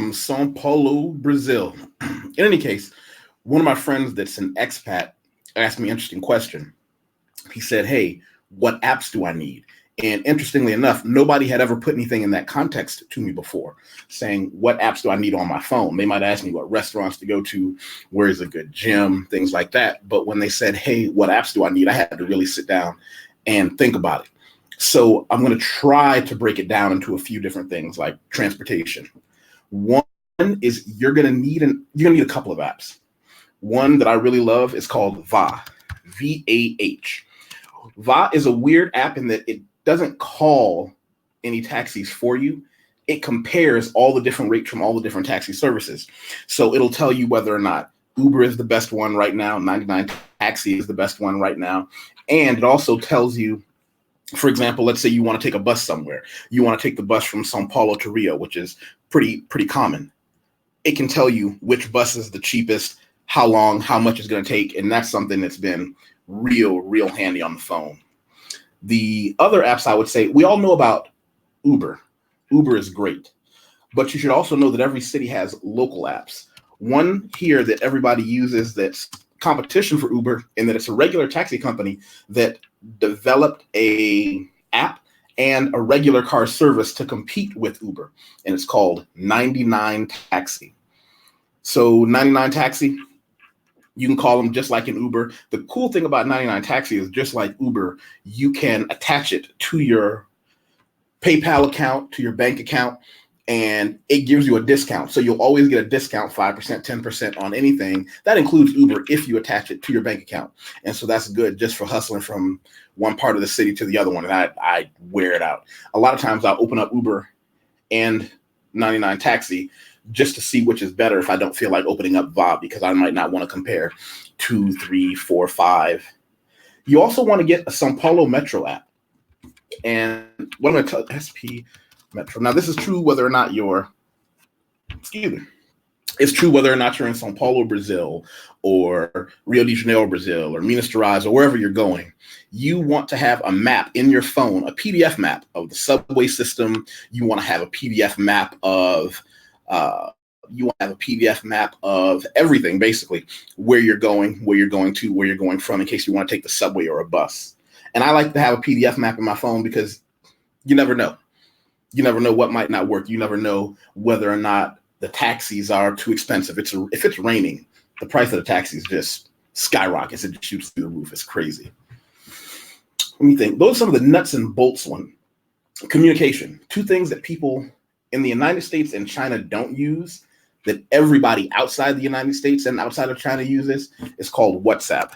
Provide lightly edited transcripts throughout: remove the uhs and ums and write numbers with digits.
from Sao Paulo, Brazil. In any case, one of my friends that's an expat asked me an interesting question. He said, hey, what apps do I need? And interestingly enough, nobody had ever put anything in that context to me before, saying, what apps do I need on my phone? They might ask me what restaurants to go to, where's a good gym, things like that. But when they said, hey, what apps do I need? I had to really sit down and think about it. So I'm going to try to break it down into a few different things like transportation. One is you're going to need a couple of apps. One that I really love is called VAH, VAH. VAH is a weird app in that it doesn't call any taxis for you. It compares all the different rates from all the different taxi services. So it'll tell you whether or not Uber is the best one right now, 99 Taxi is the best one right now. And it also tells you, for example, let's say you want to take a bus somewhere. You want to take the bus from Sao Paulo to Rio, which is pretty common. It can tell you which bus is the cheapest, how long, how much it's going to take. And that's something that's been real handy on the phone. The other apps I would say, we all know about Uber. Uber is great, but you should also know that every city has local apps. One here that everybody uses that's competition for Uber, and that it's a regular taxi company that developed a app and a regular car service to compete with Uber, and it's called 99 Taxi. So 99 Taxi, you can call them just like an Uber. The cool thing about 99 Taxi is just like Uber, you can attach it to your PayPal account, to your bank account, and it gives you a discount. So you'll always get a discount, 5%, 10% on anything. That includes Uber if you attach it to your bank account. And so that's good just for hustling from one part of the city to the other one. And I wear it out. A lot of times I'll open up Uber and 99 Taxi just to see which is better if I don't feel like opening up VAH, because I might not want to compare 2, 3, 4, 5. You also want to get a Sao Paulo Metro app. And what I'm going to tell SP Metro. Now, this is true whether or not it's true whether or not you're in Sao Paulo, Brazil, or Rio de Janeiro, Brazil, or Minas Gerais, or wherever you're going. You want to have a map in your phone, a PDF map of the subway system. You want to have a PDF map of everything, basically, where you're going, where you're going to, where you're going from, in case you want to take the subway or a bus. And I like to have a PDF map in my phone because you never know. You never know what might not work. You never know whether or not the taxis are too expensive. If it's raining, the price of the taxis just skyrockets. It shoots through the roof. It's crazy. Let me think. Those are some of the nuts and bolts one. Communication. Two things that people in the United States and China don't use that everybody outside the United States and outside of China uses is called WhatsApp.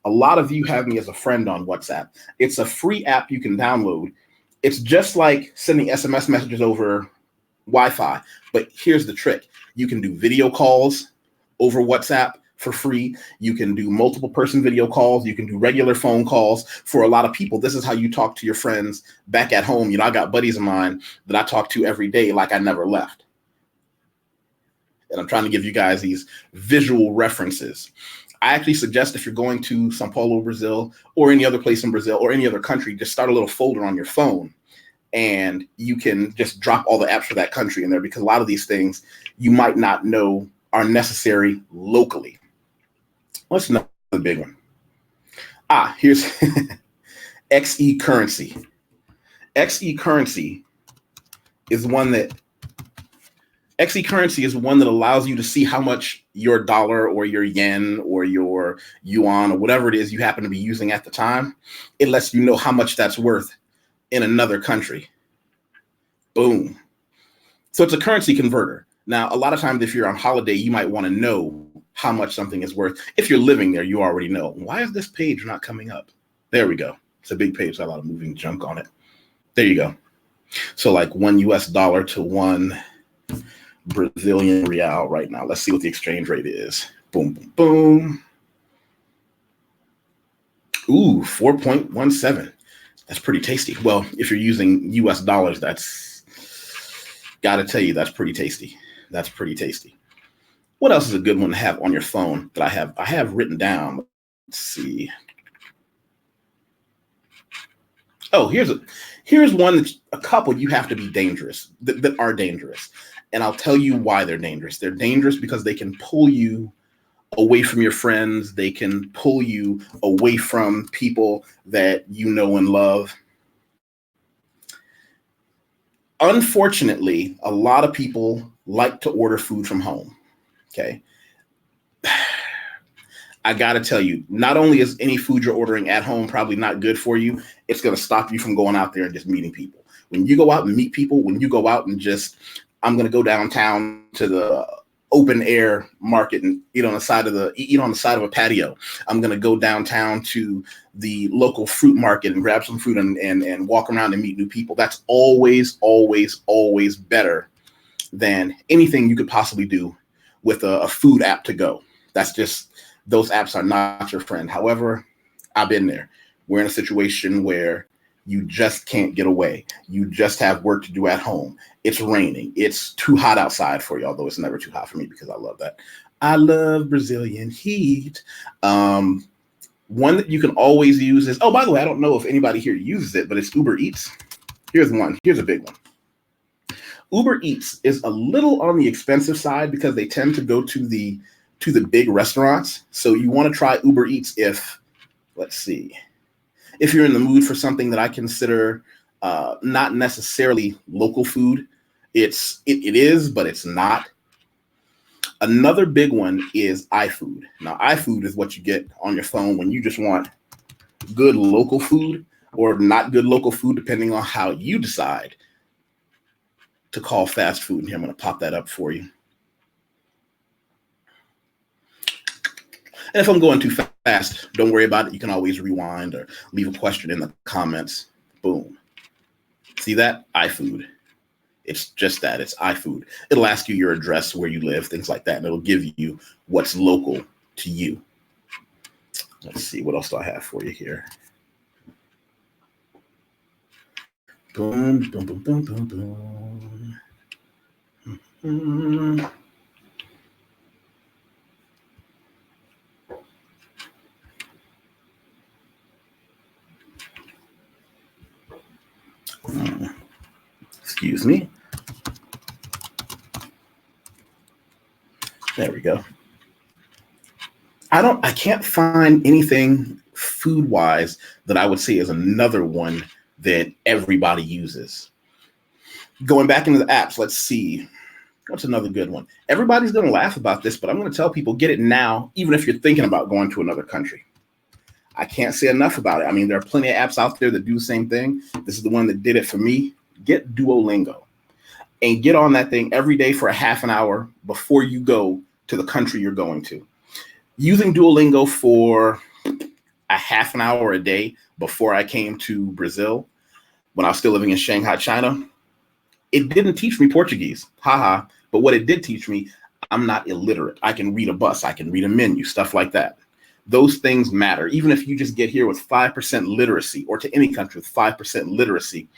A lot of you have me as a friend on WhatsApp. It's a free app you can download. It's just like sending SMS messages over Wi-Fi, but here's the trick. You can do video calls over WhatsApp for free. You can do multiple person video calls. You can do regular phone calls. For a lot of people, this is how you talk to your friends back at home. You know, I got buddies of mine that I talk to every day like I never left. And I'm trying to give you guys these visual references. I actually suggest if you're going to Sao Paulo, Brazil, or any other place in Brazil or any other country, just start a little folder on your phone and you can just drop all the apps for that country in there, because a lot of these things you might not know are necessary locally. What's another big one? Here's XE currency. XE currency is one that allows you to see how much your dollar or your yen or your yuan or whatever it is you happen to be using at the time. It lets you know how much that's worth in another country. Boom. So it's a currency converter. Now, a lot of times if you're on holiday, you might want to know how much something is worth. If you're living there, you already know. Why is this page not coming up? There we go. It's a big page, got a lot of moving junk on it. There you go. So like $1 US to one Brazilian real right now. Let's see what the exchange rate is. Boom, boom, boom. Ooh, 4.17. That's pretty tasty. Well, if you're using US dollars, that's, gotta tell you, that's pretty tasty. That's pretty tasty. What else is a good one to have on your phone that I have written down? Let's see. Oh, here's one that's a couple you have to be dangerous, that are dangerous. And I'll tell you why they're dangerous. They're dangerous because they can pull you away from your friends. They can pull you away from people that you know and love. Unfortunately, a lot of people like to order food from home. Okay. I got to tell you, not only is any food you're ordering at home probably not good for you, it's going to stop you from going out there and just meeting people. When you go out and meet people, when you go out and just, I'm going to go downtown to the open air market and eat on the side of a patio. I'm going to go downtown to the local fruit market and grab some fruit and walk around and meet new people. That's always, always, always better than anything you could possibly do with a food app to go. That's just, those apps are not your friend. However, I've been there. We're in a situation where you just can't get away. You just have work to do at home. It's raining. It's too hot outside for you, although it's never too hot for me because I love that. I love Brazilian heat. One that you can always use is, oh, by the way, I don't know if anybody here uses it, but it's Uber Eats. Here's one. Here's a big one. Uber Eats is a little on the expensive side because they tend to go to the big restaurants. So you want to try Uber Eats if, let's see, if you're in the mood for something that I consider not necessarily local food. It is, but it's not. Another big one is iFood. Now, iFood is what you get on your phone when you just want good local food or not good local food, depending on how you decide to call fast food. And here, I'm going to pop that up for you. And if I'm going too fast, don't worry about it. You can always rewind or leave a question in the comments. Boom. See that? iFood. It's just that. It's iFood. It'll ask you your address, where you live, things like that. And it'll give you what's local to you. Let's see. What else do I have for you here? Boom, boom, boom, boom, boom, boom. Mm-hmm. Excuse me. There we go. I can't find anything food-wise that I would say is another one that everybody uses. Going back into the apps, let's see. What's another good one? Everybody's going to laugh about this, but I'm going to tell people, get it now, even if you're thinking about going to another country. I can't say enough about it. I mean, there are plenty of apps out there that do the same thing. This is the one that did it for me. Get Duolingo and get on that thing every day for a half an hour before you go to the country you're going to. Using Duolingo for a half an hour a day before I came to Brazil, when I was still living in Shanghai, China, it didn't teach me Portuguese. Haha. But what it did teach me, I'm not illiterate. I can read a bus. I can read a menu, stuff like that. Those things matter. Even if you just get here with 5% literacy, or to any country with 5% literacy,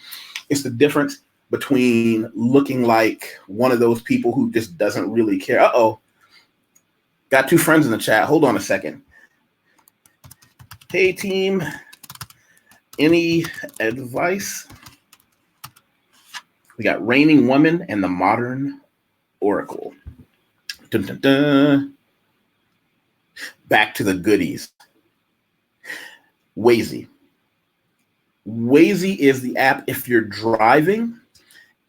it's the difference between looking like one of those people who just doesn't really care. Uh-oh. Got two friends in the chat. Hold on a second. Hey, team. Any advice? We got Reigning Woman and the Modern Oracle. Dun, dun, dun. Back to the goodies. Waze. Waze is the app. If you're driving,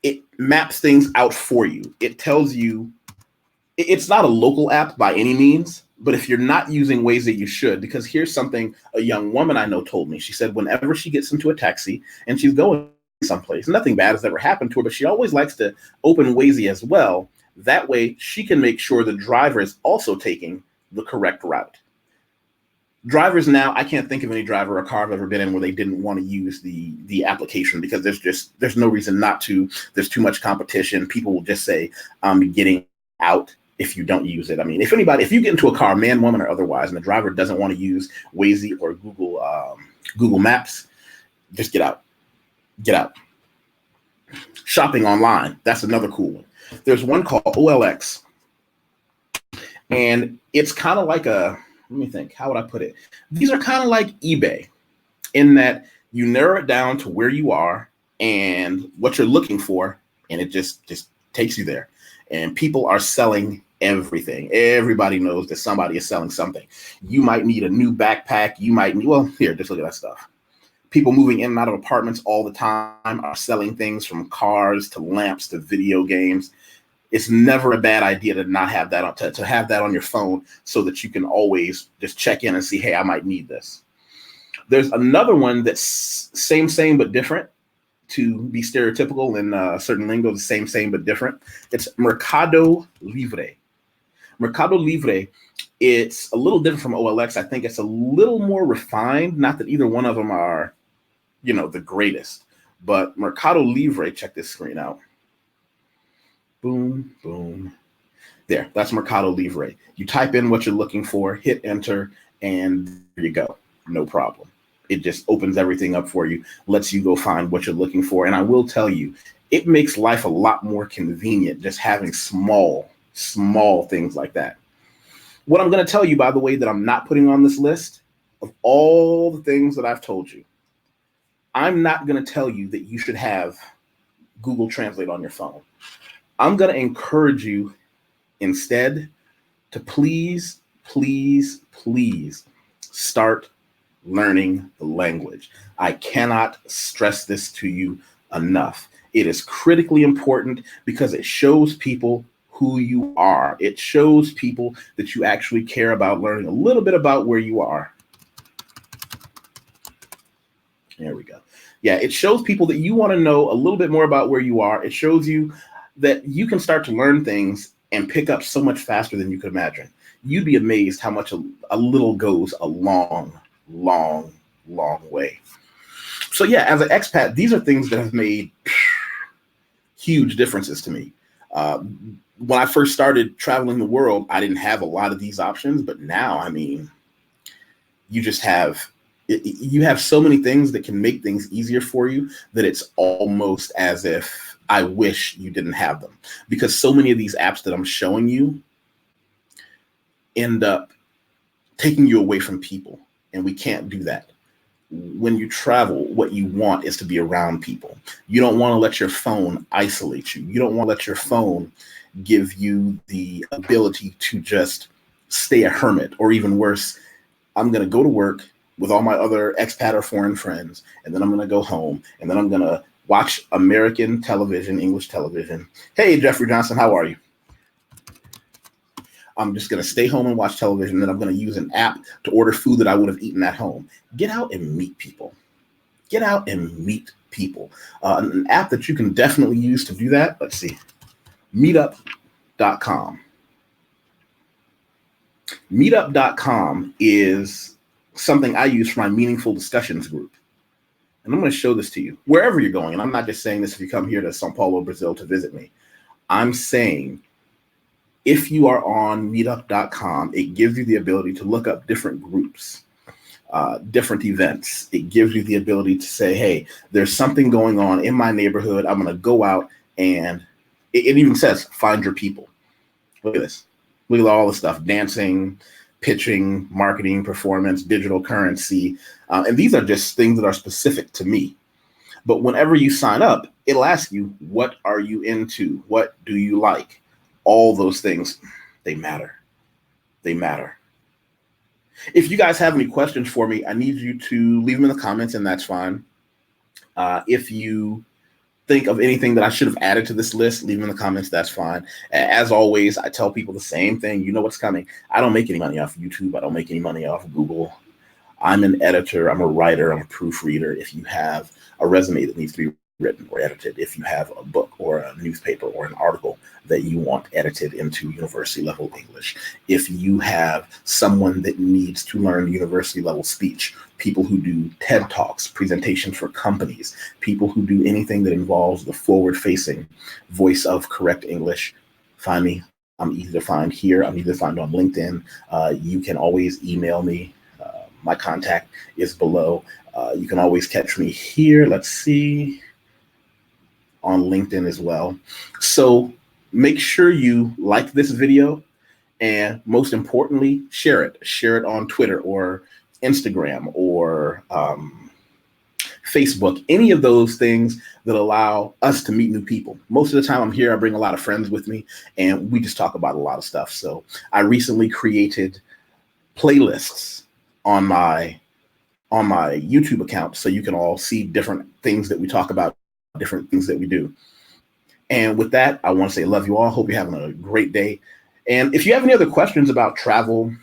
it maps things out for you. It tells you, it's not a local app by any means, but if you're not using Waze, you should, because here's something a young woman I know told me. She said whenever she gets into a taxi and she's going someplace, nothing bad has ever happened to her, but she always likes to open Waze as well. That way she can make sure the driver is also taking the correct route. Drivers now, I can't think of any driver or car I've ever been in where they didn't want to use the application, because there's no reason not to. There's too much competition. People will just say, I'm getting out if you don't use it. I mean, if you get into a car, man, woman, or otherwise, and the driver doesn't want to use Waze or Google Maps, just get out. Get out. Shopping online, that's another cool one. There's one called OLX, and it's kind of like let me think, how would I put it? These are kind of like eBay in that you narrow it down to where you are and what you're looking for, and it just takes you there. and people are selling everything. Everybody knows that somebody is selling something. You might need a new backpack. You might need, well, here, just look at that stuff. People moving in and out of apartments all the time are selling things from cars to lamps to video games. It's never a bad idea to not have that on, to have that on your phone so that you can always just check in and see, hey, I might need this. There's another one that's same, but different, to be stereotypical in certain lingo, the same, but different. It's Mercado Libre. Mercado Libre, it's a little different from OLX. I think it's a little more refined. Not that either one of them are, you know, the greatest, but Mercado Libre, check this screen out. Boom, boom. There, that's Mercado Libre. You type in what you're looking for, hit enter, and there you go. No problem. It just opens everything up for you, lets you go find what you're looking for. And I will tell you, it makes life a lot more convenient just having small things like that. What I'm going to tell you, by the way, that I'm not putting on this list of all the things that I've told you, I'm not going to tell you that you should have Google Translate on your phone. I'm going to encourage you instead to please start learning the language. I cannot stress this to you enough. It is critically important because it shows people who you are. It shows people that you actually care about learning a little bit about where you are. There we go. Yeah, it shows people that you want to know a little bit more about where you are. It shows you that you can start to learn things and pick up so much faster than you could imagine. You'd be amazed how much a little goes a long way. So yeah, as an expat, these are things that have made huge differences to me. When I first started traveling the world, I didn't have a lot of these options, but now, I mean, you just have, you have so many things that can make things easier for you that it's almost as if I wish you didn't have them, because so many of these apps that I'm showing you end up taking you away from people, and we can't do that. When you travel, what you want is to be around people. You don't want to let your phone isolate you. You don't want to let your phone give you the ability to just stay a hermit, or even worse, I'm going to go to work with all my other expat or foreign friends, and then I'm going to go home, and then I'm going to watch American television, English television. Hey, Jeffrey Johnson, how are you? I'm just going to stay home and watch television, and then I'm going to use an app to order food that I would have eaten at home. Get out and meet people. Get out and meet people. An app that you can definitely use to do that, let's see, meetup.com. Meetup.com is something I use for my meaningful discussions group. And I'm going to show this to you wherever you're going. And I'm not just saying this if you come here to Sao Paulo, Brazil to visit me. I'm saying if you are on meetup.com, it gives you the ability to look up different groups, different events. It gives you the ability to say, hey, there's something going on in my neighborhood. I'm going to go out, and it even says, find your people. Look at this. Look at all the stuff: dancing, pitching, marketing, performance, digital currency. And these are just things that are specific to me. But whenever you sign up, it'll ask you, what are you into? What do you like? All those things, they matter. They matter. If you guys have any questions for me, I need you to leave them in the comments, and that's fine. If you think of anything that I should have added to this list, leave them in the comments, that's fine. As always, I tell people the same thing. You know what's coming. I don't make any money off YouTube. I don't make any money off Google. I'm an editor. I'm a writer. I'm a proofreader. If you have a resume that needs to be written or edited, if you have a book or a newspaper or an article that you want edited into university level English, if you have someone that needs to learn university level speech, people who do TED Talks, presentations for companies, people who do anything that involves the forward facing voice of correct English, find me. I'm easy to find here. I'm easy to find on LinkedIn. You can always email me. My contact is below. You can always catch me here. Let's see. On LinkedIn as well. So make sure you like this video, and most importantly, share it. Share it on Twitter or Instagram or Facebook, any of those things that allow us to meet new people. Most of the time I'm here, I bring a lot of friends with me, and we just talk about a lot of stuff. So I recently created playlists on my YouTube account, so you can all see different things that we talk about, different things that we do. And with that, I want to say love you all. Hope you're having a great day. And if you have any other questions about travel,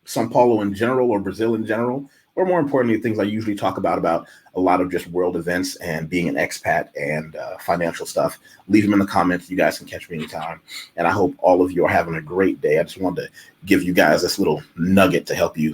Sao Paulo in general, or Brazil in general, or more importantly, things I usually talk about a lot of just world events and being an expat and financial stuff, leave them in the comments. You guys can catch me anytime. And I hope all of you are having a great day. I just wanted to give you guys this little nugget to help you